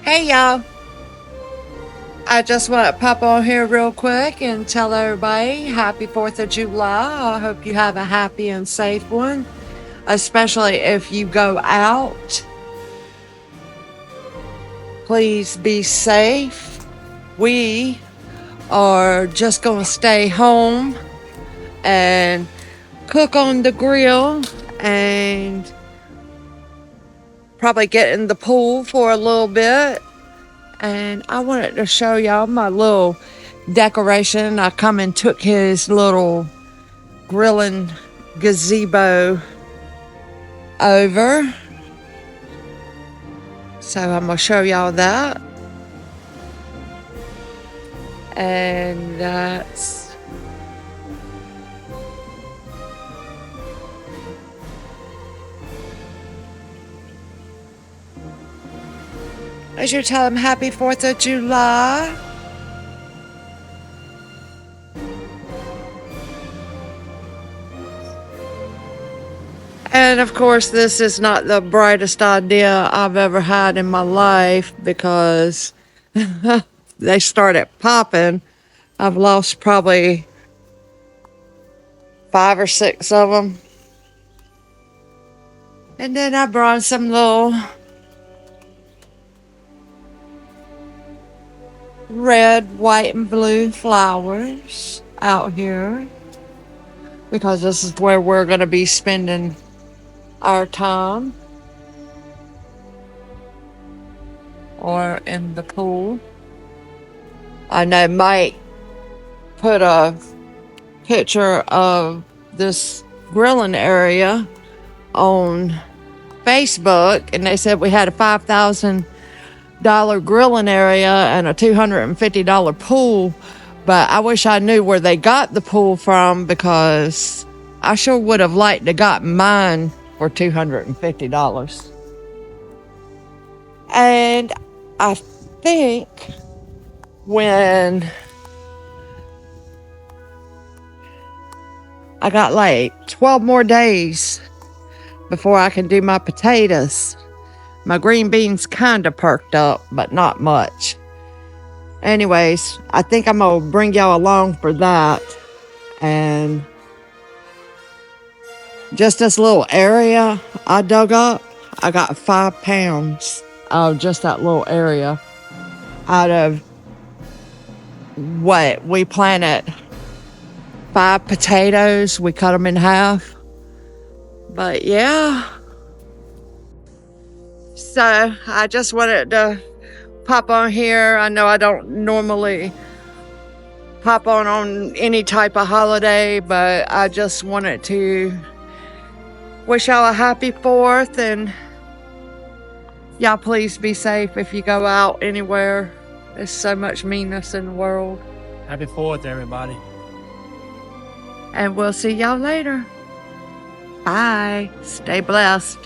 Hey y'all, I just want to pop on here real quick and tell everybody happy 4th of July. I hope you have a happy and safe one, especially if you go out. Please be safe. We are just going to stay home and cook on the grill and probably get in the pool for a little bit. And I wanted to show y'all my little decoration. I come and took his little grilling gazebo over. So I'm going to show y'all that. And that's I should tell him happy 4th of July. And of course, this is not the brightest idea I've ever had in my life because they started popping. I've lost probably 5 or 6 of them. And then I brought some little red, white, and blue flowers out here because this is where we're going to be spending our time, or in the pool. I know Mike put a picture of this grilling area on Facebook, and they said we had a $5,000 grilling area and a $250 pool, but I wish I knew where they got the pool from because I sure would have liked to got mine for $250. And I think when I got like 12 more days before I can do my potatoes, my green beans kind of perked up, but not much. Anyways, I think I'm going to bring y'all along for that. And just this little area I dug up, I got 5 pounds of just that little area out of what we planted 5 potatoes. We cut them in half. But yeah. So I just wanted to pop on here. I know I don't normally pop on any type of holiday, but I just wanted to wish y'all a happy 4th, and y'all please be safe if you go out anywhere. There's so much meanness in the world. Happy 4th, everybody. And we'll see y'all later. Bye. Stay blessed.